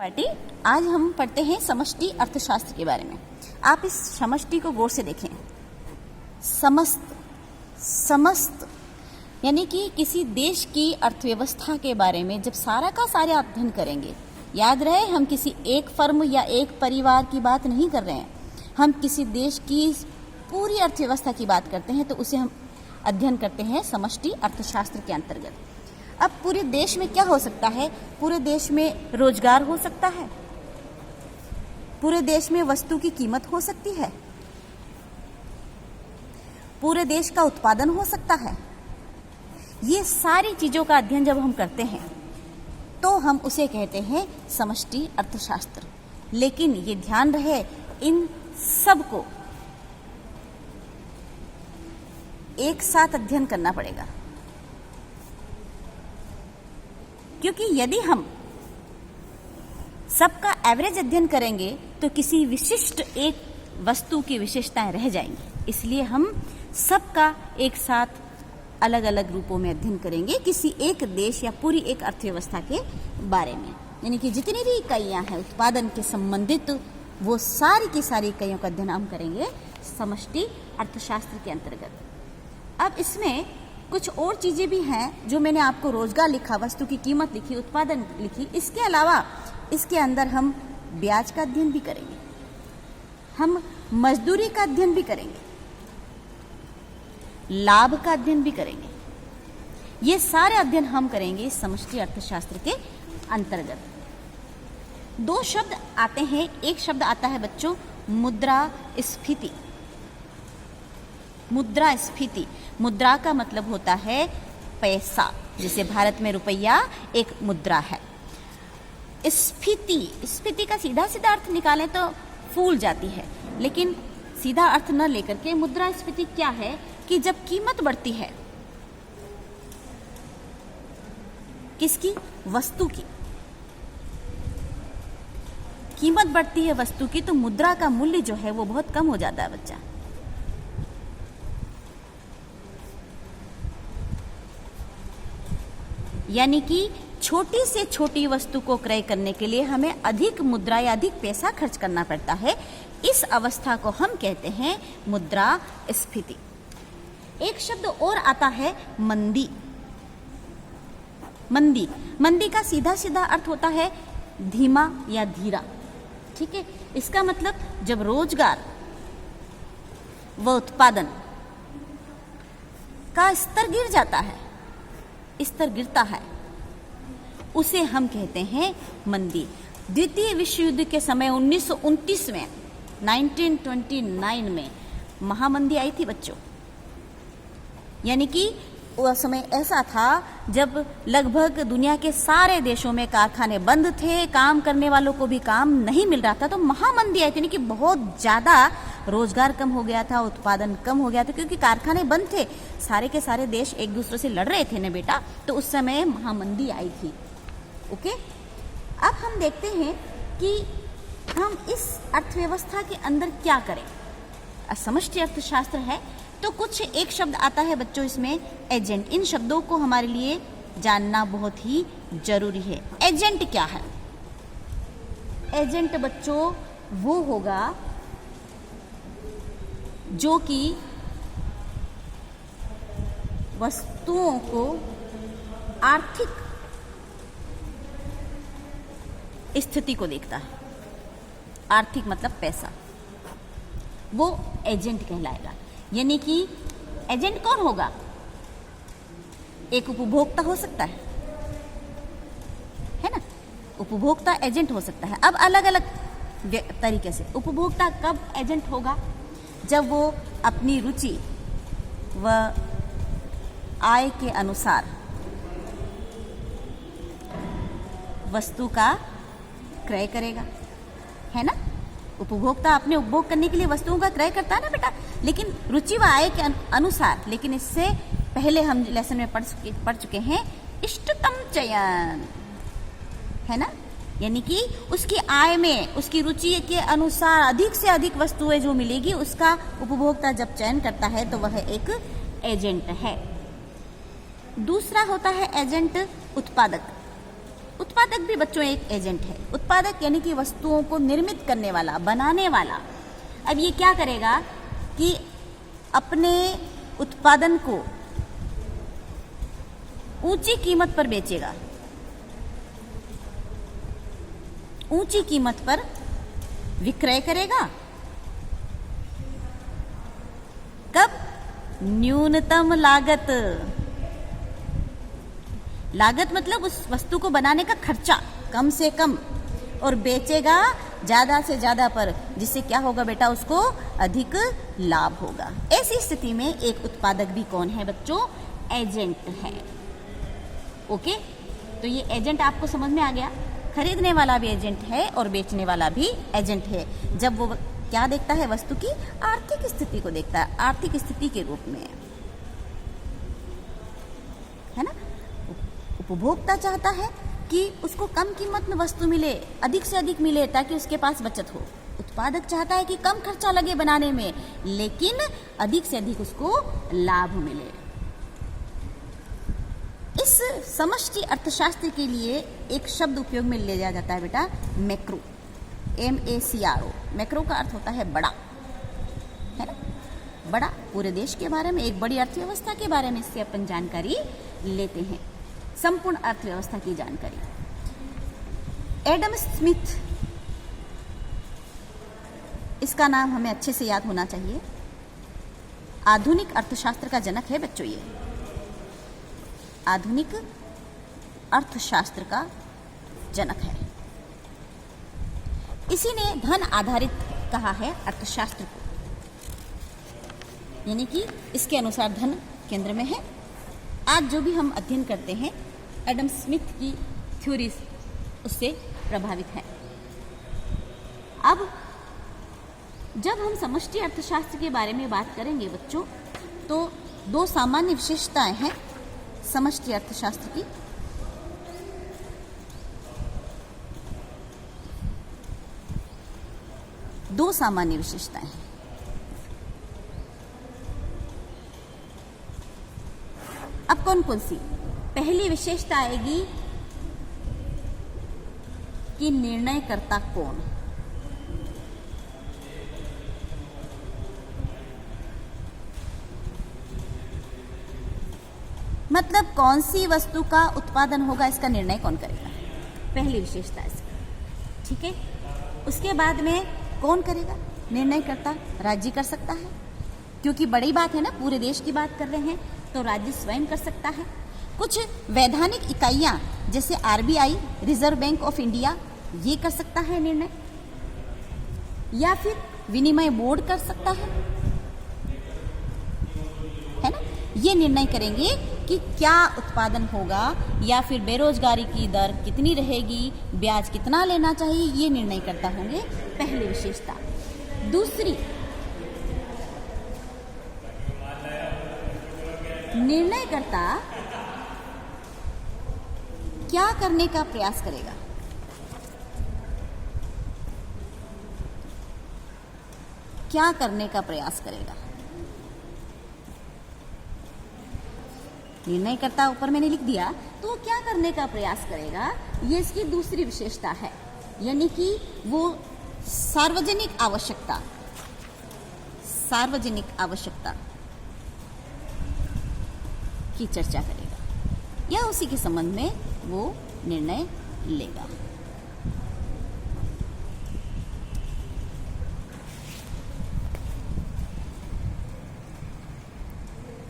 Party. आज हम पढ़ते हैं समष्टि अर्थशास्त्र के बारे में। आप इस समष्टि को गौर से देखें। समस्त यानी कि किसी देश की अर्थव्यवस्था के बारे में जब सारा का सारा अध्ययन करेंगे, याद रहे हम किसी एक फर्म या एक परिवार की बात नहीं कर रहे हैं, हम किसी देश की पूरी अर्थव्यवस्था की बात करते हैं, तो उसे हम अध्ययन करते हैं समष्टि अर्थशास्त्र के अंतर्गत। अब पूरे देश में क्या हो सकता है? पूरे देश में रोजगार हो सकता है, पूरे देश में वस्तु की कीमत हो सकती है, पूरे देश का उत्पादन हो सकता है। ये सारी चीजों का अध्ययन जब हम करते हैं तो हम उसे कहते हैं समष्टि अर्थशास्त्र। लेकिन ये ध्यान रहे, इन सब को एक साथ अध्ययन करना पड़ेगा, क्योंकि यदि हम सबका एवरेज अध्ययन करेंगे तो किसी विशिष्ट एक वस्तु की विशेषताएं रह जाएंगी। इसलिए हम सबका एक साथ अलग अलग रूपों में अध्ययन करेंगे किसी एक देश या पूरी एक अर्थव्यवस्था के बारे में। यानी कि जितनी भी इकाइयां हैं उत्पादन के संबंधित, वो सारी की सारी इकाइयों का अध्ययन हम करेंगे समष्टि अर्थशास्त्र के अंतर्गत। अब इसमें कुछ और चीजें भी हैं जो मैंने आपको रोजगार लिखा, वस्तु की कीमत लिखी, उत्पादन लिखी। इसके अलावा इसके अंदर हम ब्याज का अध्ययन भी करेंगे, हम मजदूरी का अध्ययन भी करेंगे, लाभ का अध्ययन भी करेंगे। ये सारे अध्ययन हम करेंगे समष्टि अर्थशास्त्र के अंतर्गत। दो शब्द आते हैं। एक शब्द आता है बच्चों मुद्रास्फीति। मुद्रास्फीति, मुद्रा का मतलब होता है पैसा। जैसे भारत में रुपया एक मुद्रा है। स्फीति का सीधा सीधा अर्थ निकालें तो फूल जाती है, लेकिन सीधा अर्थ न लेकर के मुद्रास्फीति क्या है कि जब कीमत बढ़ती है किसकी? वस्तु की। कीमत बढ़ती है वस्तु की, तो मुद्रा का मूल्य जो है वो बहुत कम हो जाता है बच्चा। यानी कि छोटी से छोटी वस्तु को क्रय करने के लिए हमें अधिक मुद्रा या अधिक पैसा खर्च करना पड़ता है। इस अवस्था को हम कहते हैं मुद्रास्फीति। एक शब्द और आता है मंदी। मंदी का सीधा सीधा अर्थ होता है धीमा या धीरा। ठीक है, इसका मतलब जब रोजगार व उत्पादन का स्तर गिर जाता है, स्तर गिरता है, उसे हम कहते हैं मंदी। द्वितीय विश्व युद्ध के समय 1929 में 1929 में महामंदी आई थी बच्चों। यानी कि वह समय ऐसा था जब लगभग दुनिया के सारे देशों में कारखाने बंद थे, काम करने वालों को भी काम नहीं मिल रहा था, तो महामंदी आई थी। यानी कि बहुत ज्यादा रोजगार कम हो गया था, उत्पादन कम हो गया था, क्योंकि कारखाने बंद थे, सारे के सारे देश एक दूसरे से लड़ रहे थे ना बेटा, तो उस समय महामंदी आई थी। ओके, अब हम देखते हैं कि हम इस अर्थव्यवस्था के अंदर क्या करें। समष्टि अर्थशास्त्र है तो कुछ एक शब्द आता है बच्चों इसमें एजेंट। इन शब्दों को हमारे लिए जानना बहुत ही जरूरी है। एजेंट क्या है? एजेंट बच्चों वो होगा जो कि वस्तुओं को आर्थिक स्थिति को देखता है। आर्थिक मतलब पैसा, वो एजेंट कहलाएगा। यानी कि एजेंट कौन होगा? एक उपभोक्ता हो सकता है ना, उपभोक्ता एजेंट हो सकता है। अब अलग अलग तरीके से उपभोक्ता कब एजेंट होगा? जब वो अपनी रुचि व आय के अनुसार वस्तु का क्रय करेगा, है ना। उपभोक्ता अपने उपभोग करने के लिए वस्तुओं का क्रय करता है ना बेटा, लेकिन रुचि व आय के अनुसार। लेकिन इससे पहले हम लेसन में पढ़ चुके हैं इष्टतम चयन, है ना। यानी कि उसकी आय में उसकी रुचि के अनुसार अधिक से अधिक वस्तुएं जो मिलेगी, उसका उपभोक्ता जब चयन करता है तो वह एक एजेंट है। दूसरा होता है एजेंट उत्पादक। उत्पादक भी बच्चों एक एजेंट है। उत्पादक यानी कि वस्तुओं को निर्मित करने वाला, बनाने वाला। अब ये क्या करेगा कि अपने उत्पादन को ऊंची कीमत पर बेचेगा, ऊंची कीमत पर विक्रय करेगा। कब? न्यूनतम लागत। लागत मतलब उस वस्तु को बनाने का खर्चा कम से कम, और बेचेगा ज्यादा से ज्यादा पर, जिससे क्या होगा बेटा, उसको अधिक लाभ होगा। ऐसी स्थिति में एक उत्पादक भी कौन है बच्चों? एजेंट है। ओके, तो ये एजेंट आपको समझ में आ गया। खरीदने वाला भी एजेंट है और बेचने वाला भी एजेंट है। जब वो क्या देखता है? वस्तु की आर्थिक स्थिति को देखता है, आर्थिक स्थिति के रूप में, है ना। उपभोक्ता चाहता है कि उसको कम कीमत में वस्तु मिले, अधिक से अधिक मिले, ताकि उसके पास बचत हो। उत्पादक चाहता है कि कम खर्चा लगे बनाने में, लेकिन अधिक से अधिक उसको लाभ मिले। इस समष्टि अर्थशास्त्र के लिए एक शब्द उपयोग में लिया जाता है बेटा, मैक्रो, MACRO। मैक्रो का अर्थ होता है बड़ा, है ना। बड़ा, पूरे देश के बारे में, एक बड़ी अर्थव्यवस्था के बारे में इससे अपन जानकारी लेते हैं, संपूर्ण अर्थव्यवस्था की जानकारी। एडम स्मिथ, इसका नाम हमें अच्छे से याद होना चाहिए। आधुनिक अर्थशास्त्र का जनक है बच्चों ये, आधुनिक अर्थशास्त्र का जनक है। इसी ने धन आधारित कहा है अर्थशास्त्र को, यानी कि इसके अनुसार धन केंद्र में है। आज जो भी हम अध्ययन करते हैं एडम स्मिथ की थ्योरी उससे प्रभावित है। अब जब हम समष्टि अर्थशास्त्र के बारे में बात करेंगे बच्चों, तो दो सामान्य विशेषताएं हैं समष्टि अर्थशास्त्र की। दो सामान्य विशेषताएं हैं। अब कौन कौन सी? पहली विशेषता आएगी कि निर्णयकर्ता कौन। मतलब कौन सी वस्तु का उत्पादन होगा, इसका निर्णय कौन करेगा, पहली विशेषता इसकी। ठीक है, उसके बाद में कौन करेगा? निर्णयकर्ता राज्य कर सकता है, क्योंकि बड़ी बात है ना, पूरे देश की बात कर रहे हैं, तो राज्य स्वयं कर सकता है। कुछ वैधानिक इकाइयां जैसे RBI, reserve bank of India, ये कर सकता है निर्णय, या फिर विनिमय बोर्ड कर सकता है ना। ये निर्णय करेंगे कि क्या उत्पादन होगा, या फिर बेरोजगारी की दर कितनी रहेगी, ब्याज कितना लेना चाहिए, ये निर्णय करता होंगे, पहली विशेषता। दूसरी, निर्णयकर्ता क्या करने का प्रयास करेगा, क्या करने का प्रयास करेगा। निर्णयकर्ता ऊपर मैंने लिख दिया, तो वो क्या करने का प्रयास करेगा, ये इसकी दूसरी विशेषता है। यानी कि वो सार्वजनिक आवश्यकता की चर्चा करेगा, या उसी के संबंध में वो निर्णय लेगा।